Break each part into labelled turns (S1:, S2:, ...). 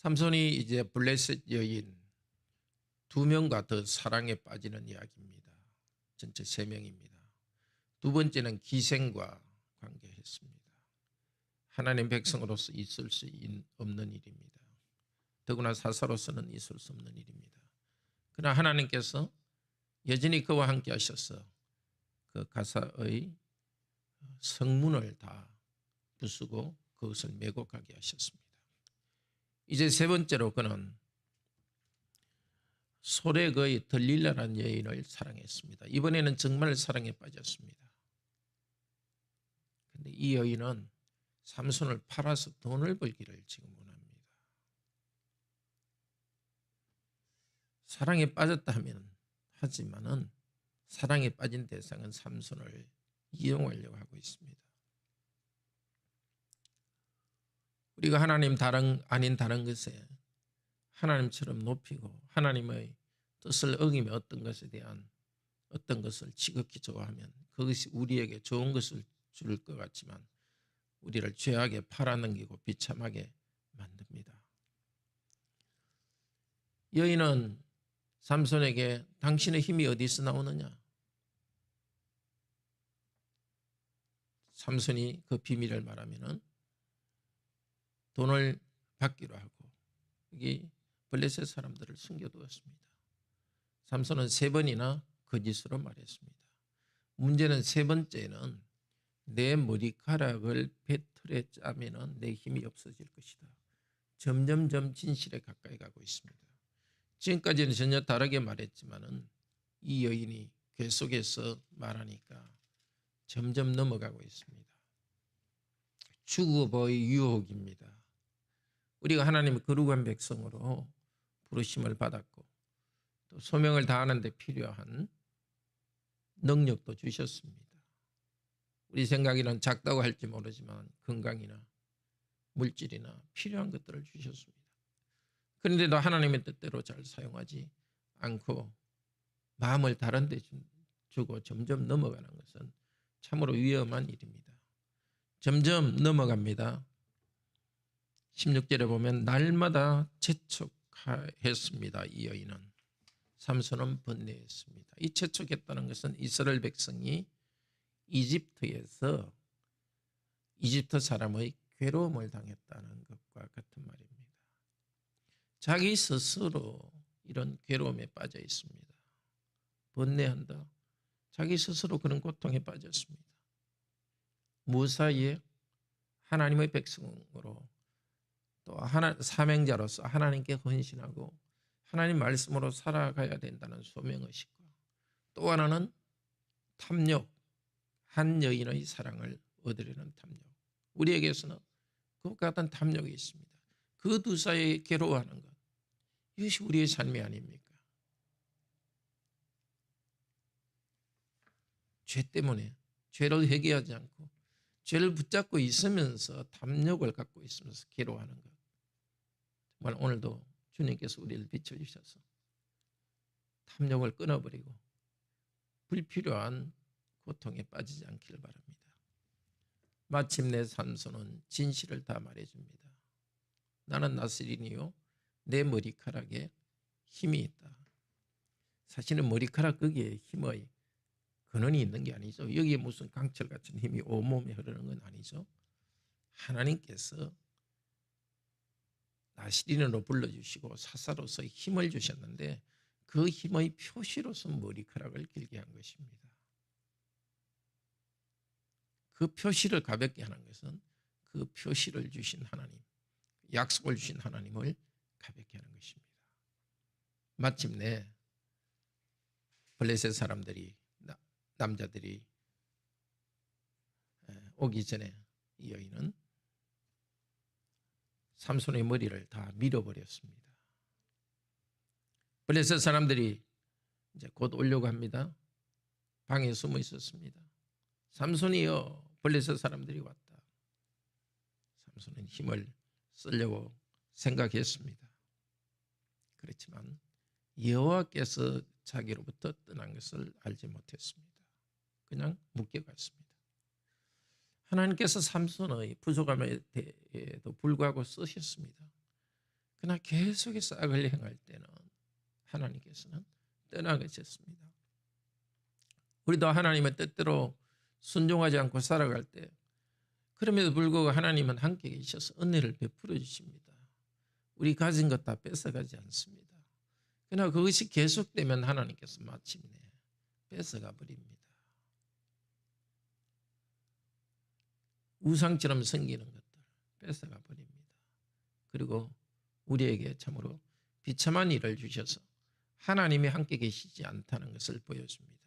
S1: 삼손이 이제 블레셋 여인 2명과 더 사랑에 빠지는 이야기입니다. 전체 3명입니다. 두 번째는 기생과 관계했습니다. 하나님 백성으로서 있을 수 없는 일입니다. 더구나 사사로서는 있을 수 없는 일입니다. 그러나 하나님께서 여전히 그와 함께 하셔서 그 가사의 성문을 다 부수고 그것을 메고 가게 하셨습니다. 이제 세 번째로 그는 소렉의 들릴라라는 여인을 사랑했습니다. 이번에는 정말 사랑에 빠졌습니다. 그런데 이 여인은 삼손을 팔아서 돈을 벌기를 지금 원합니다. 사랑에 빠졌다 하지만은 사랑에 빠진 대상은 삼손을 이용하려고 하고 있습니다. 우리가 하나님 아닌 다른 것에 하나님처럼 높이고 하나님의 뜻을 어기며 어떤 것에 대한 어떤 것을 지극히 좋아하면 그것이 우리에게 좋은 것을 줄 것 같지만 우리를 죄악에 팔아넘기고 비참하게 만듭니다. 여인은 삼손에게 당신의 힘이 어디서 나오느냐? 삼손이 그 비밀을 말하면은 돈을 받기로 하고 여기 블레셋 사람들을 숨겨두었습니다. 삼손은 3번이나 거짓으로 말했습니다. 문제는 3번째는 내 머리카락을 배틀에 짜면은 내 힘이 없어질 것이다. 점점점 진실에 가까이 가고 있습니다. 지금까지는 전혀 다르게 말했지만은 이 여인이 계속해서 말하니까 점점 넘어가고 있습니다. 주급의 유혹입니다. 우리가 하나님의 거룩한 백성으로 부르심을 받았고 또 소명을 다하는 데 필요한 능력도 주셨습니다. 우리 생각에는 작다고 할지 모르지만 건강이나 물질이나 필요한 것들을 주셨습니다. 그런데도 하나님의 뜻대로 잘 사용하지 않고 마음을 다른 데 주고 점점 넘어가는 것은 참으로 위험한 일입니다. 점점 넘어갑니다. 16절에 보면 날마다 재촉했습니다. 이 여인은. 삼손은 번뇌했습니다. 이 재촉했다는 것은 이스라엘 백성이 이집트에서 이집트 사람의 괴로움을 당했다는 것과 같은 말입니다. 자기 스스로 이런 괴로움에 빠져 있습니다. 번뇌한다. 자기 스스로 그런 고통에 빠졌습니다. 무사히에 하나님의 백성으로 또 사명자로서 하나님께 헌신하고 하나님 말씀으로 살아가야 된다는 소명의식과 또 하나는 탐욕, 한 여인의 사랑을 얻으려는 탐욕. 우리에게서는 그것과 같은 탐욕이 있습니다. 그 두 사이에 괴로워하는 것. 이것이 우리의 삶이 아닙니까? 죄 때문에 죄를 회개하지 않고 죄를 붙잡고 있으면서 탐욕을 갖고 있으면서 괴로워하는 것. 정말 오늘도 주님께서 우리를 비춰주셔서 탐욕을 끊어버리고 불필요한 고통에 빠지지 않기를 바랍니다. 마침내 삼손은 진실을 다 말해줍니다. 나는 나스린이요 내 머리카락에 힘이 있다. 사실은 머리카락 거기에 힘의 근원이 있는 게 아니죠. 여기에 무슨 강철 같은 힘이 온몸에 흐르는 건 아니죠. 하나님께서 나시린으로 불러주시고 사사로서 힘을 주셨는데 그 힘의 표시로서 머리카락을 길게 한 것입니다. 그 표시를 가볍게 하는 것은 그 표시를 주신 하나님, 약속을 주신 하나님을 가볍게 하는 것입니다. 마침내 블레셋 사람들이 남자들이 오기 전에 이 여인은 삼손의 머리를 다 밀어버렸습니다. 블레셋 사람들이 이제 곧 오려고 합니다. 방에 숨어 있었습니다. 삼손이여, 블레셋 사람들이 왔다. 삼손은 힘을 쓰려고 생각했습니다. 그렇지만 여호와께서 자기로부터 떠난 것을 알지 못했습니다. 그냥 묶여갔습니다. 하나님께서 삼손의 부족함에도 불구하고 쓰셨습니다. 그러나 계속해서 악을 행할 때는 하나님께서는 떠나가셨습니다. 우리도 하나님의 뜻대로 순종하지 않고 살아갈 때 그럼에도 불구하고 하나님은 함께 계셔서 은혜를 베풀어 주십니다. 우리 가진 것 다 뺏어가지 않습니다. 그러나 그것이 계속되면 하나님께서 마침내 뺏어가 버립니다. 우상처럼 생기는 것들 뺏어가 버립니다. 그리고 우리에게 참으로 비참한 일을 주셔서 하나님이 함께 계시지 않다는 것을 보여줍니다.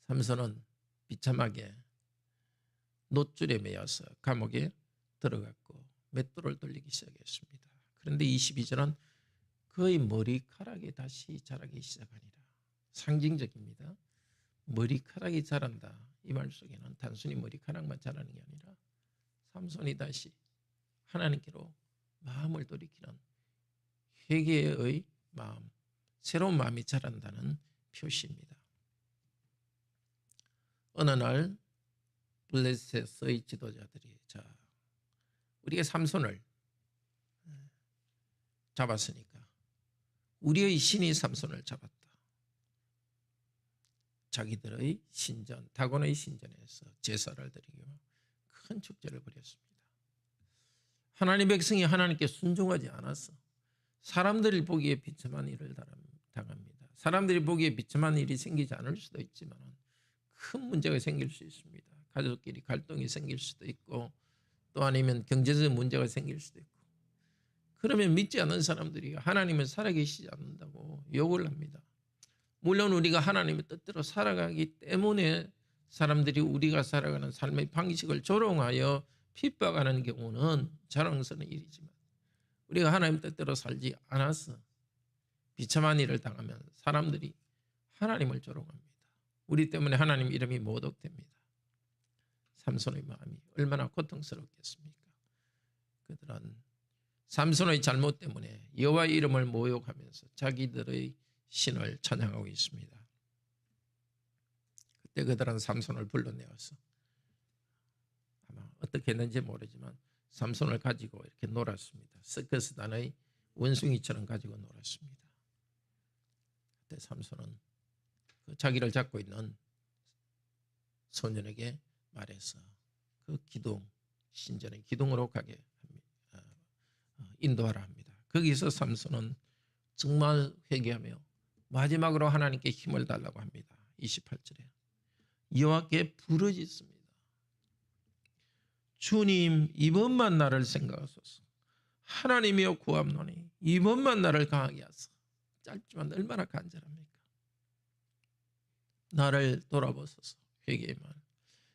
S1: 삼손은 비참하게 놋줄에 매여서 감옥에 들어갔고 맷돌을 돌리기 시작했습니다. 그런데 22절은 그의 머리카락이 다시 자라기 시작하니라. 상징적입니다. 머리카락이 자란다. 이 말 속에는 단순히 머리카락만 자라는 게 아니라 삼손이 다시 하나님께로 마음을 돌이키는 회개의 마음, 새로운 마음이 자란다는 표시입니다. 어느 날 블레셋의 지도자들이 우리가 삼손을 잡았으니까 우리의 신이 삼손을 잡았다. 자기들의 신전, 다곤의 신전에서 제사를 드리고 큰 축제를 벌였습니다. 하나님 백성이 하나님께 순종하지 않아서 사람들이 보기에 비참한 일을 당합니다. 사람들이 보기에 비참한 일이 생기지 않을 수도 있지만 큰 문제가 생길 수 있습니다. 가족끼리 갈등이 생길 수도 있고 또 아니면 경제적 문제가 생길 수도 있고 그러면 믿지 않는 사람들이 하나님은 살아계시지 않는다고 욕을 합니다. 물론 우리가 하나님의 뜻대로 살아가기 때문에 사람들이 우리가 살아가는 삶의 방식을 조롱하여 핍박하는 경우는 자랑스러운 일이지만 우리가 하나님 뜻대로 살지 않아서 비참한 일을 당하면 사람들이 하나님을 조롱합니다. 우리 때문에 하나님 이름이 모독됩니다. 삼손의 마음이 얼마나 고통스럽겠습니까? 그들은 삼손의 잘못 때문에 여호와의 이름을 모욕하면서 자기들의 신을 찬양하고 있습니다. 그때 그들은 삼손을 불러내어서 아마 어떻게 했는지 모르지만 삼손을 가지고 이렇게 놀았습니다. 서커스단의 원숭이처럼 가지고 놀았습니다. 그때 삼손은 그 자기를 잡고 있는 소년에게 말해서 그 기둥, 신전의 기둥으로 가게 합니다. 인도하라 합니다. 거기서 삼손은 정말 회개하며 마지막으로 하나님께 힘을 달라고 합니다. 28절에 여호와께 부르짖습니다. 주님, 이번만 나를 생각하소서. 하나님이여 구함노니 이번만 나를 강하게 하소서. 짧지만 얼마나 간절합니까? 나를 돌아보소서. 회개의 말.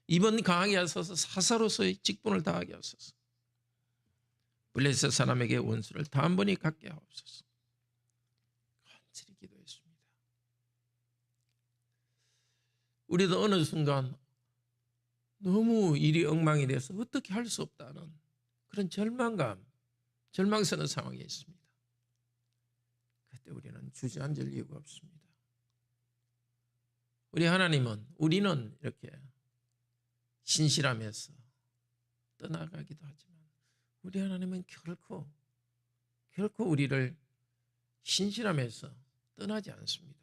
S1: 이번 강하게 하소서. 사사로서의 직분을 다하게 하소서. 블레셋 사람에게 원수를 단번에 갖게 하옵소서. 간절히 기도했습니다. 우리도 어느 순간 너무 일이 엉망이 돼서 어떻게 할 수 없다는 그런 절망감, 절망스러운 상황에 있습니다. 그때 우리는 주저앉을 이유가 없습니다. 우리는 이렇게 신실함에서 떠나가기도 하지만 우리 하나님은 결코 우리를 신실함에서 떠나지 않습니다.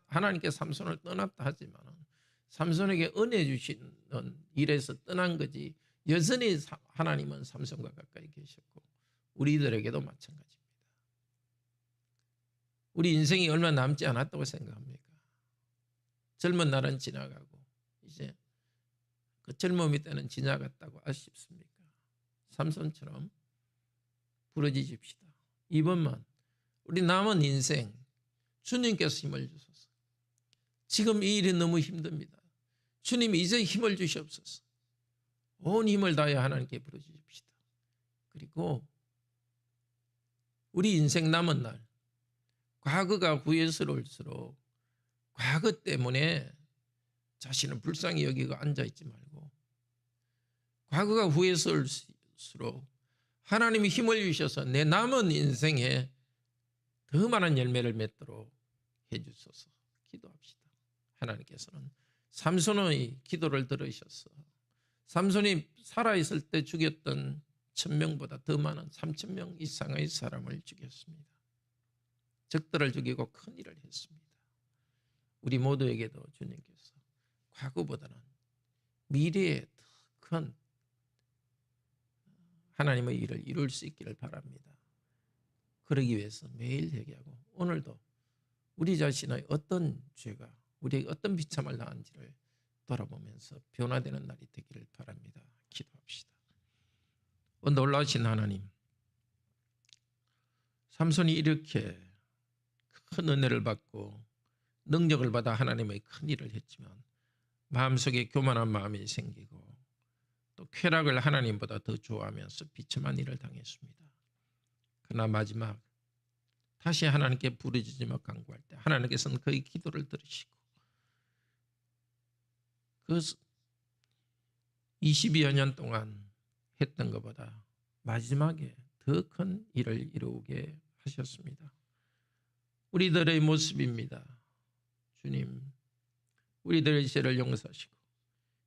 S1: 하나님께 삼손을 떠났다 하지만 삼손에게 은혜 주시는 일에서 떠난 거지 여전히 하나님은 삼손과 가까이 계셨고 우리들에게도 마찬가지입니다. 우리 인생이 얼마 남지 않았다고 생각합니까? 젊은 날은 지나가고 이제 그 젊음이 때는 지나갔다고 아쉽습니까? 삼손처럼 부르짖읍시다. 이번만 우리 남은 인생 주님께서 힘을 주소서. 지금 이 일이 너무 힘듭니다. 주님 이제 힘을 주시옵소서. 온 힘을 다해 하나님께 부르짖읍시다. 그리고 우리 인생 남은 날 과거가 후회스러울수록 과거 때문에 자신을 불쌍히 여기고 앉아있지 말고 과거가 후회스러울수록 하나님이 힘을 주셔서 내 남은 인생에 더 많은 열매를 맺도록 해주소서. 기도합시다. 하나님께서는 삼손의 기도를 들으셔서 삼손이 살아있을 때 죽였던 4,000명보다 더 많은 3,000명 이상의 사람을 죽였습니다. 적들을 죽이고 큰 일을 했습니다. 우리 모두에게도 주님께서 과거보다는 미래에 더 큰 하나님의 일을 이룰 수 있기를 바랍니다. 그러기 위해서 매일 회개하고 오늘도 우리 자신의 어떤 죄가 우리에게 어떤 비참을 당한지를 돌아보면서 변화되는 날이 되기를 바랍니다. 기도합시다. 놀라우신 하나님, 삼손이 이렇게 큰 은혜를 받고 능력을 받아 하나님의 큰 일을 했지만 마음속에 교만한 마음이 생기고 또 쾌락을 하나님보다 더 좋아하면서 비참한 일을 당했습니다. 그러나 마지막 다시 하나님께 부르짖으며 간구할 때 하나님께서는 그의 기도를 들으시고 그 20여 년 동안 했던 것보다 마지막에 더 큰 일을 이루게 하셨습니다. 우리들의 모습입니다. 주님, 우리들의 죄를 용서하시고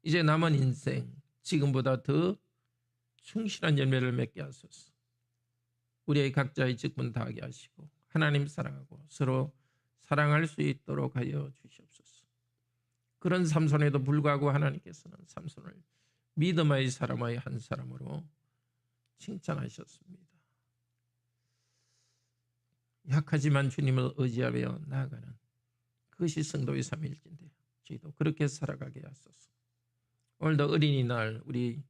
S1: 이제 남은 인생 지금보다 더 충실한 열매를 맺게 하소서. 우리의 각자의 직분 다하게 하시고 하나님 사랑하고 서로 사랑할 수 있도록 하여 주시옵소서. 그런 삼손에도 불구하고 하나님께서는 삼손을 믿음의 사람의 한 사람으로 칭찬하셨습니다. 약하지만 주님을 의지하며 나아가는 그것이 성도의 삶일진데 저희도 그렇게 살아가게 하소서. 오늘도 어린이날 우리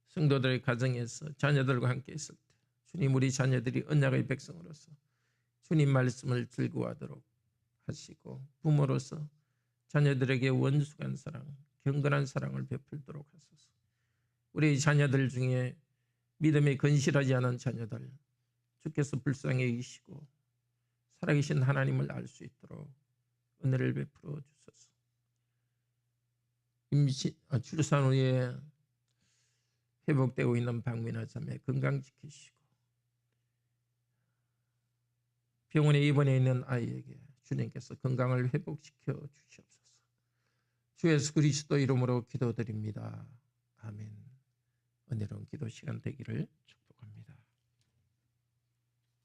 S1: 성도들의 가정에서 자녀들과 함께 있을 때 주님, 우리 자녀들이 언약의 백성으로서 주님 말씀을 즐거워하도록 하시고 부모로서 자녀들에게 원숙한 사랑, 경건한 사랑을 베풀도록 하소서. 우리 자녀들 중에 믿음에 건실하지 않은 자녀들 주께서 불쌍히 여기시고 살아계신 하나님을 알 수 있도록 은혜를 베풀어 주소서. 출산 후에 회복되고 있는 박민아 자매 건강 지키시고 병원에 입원해 있는 아이에게 주님께서 건강을 회복시켜 주시옵소서. 주 예수 그리스도 이름으로 기도드립니다. 아멘. 은혜로운 기도 시간 되기를 축복합니다.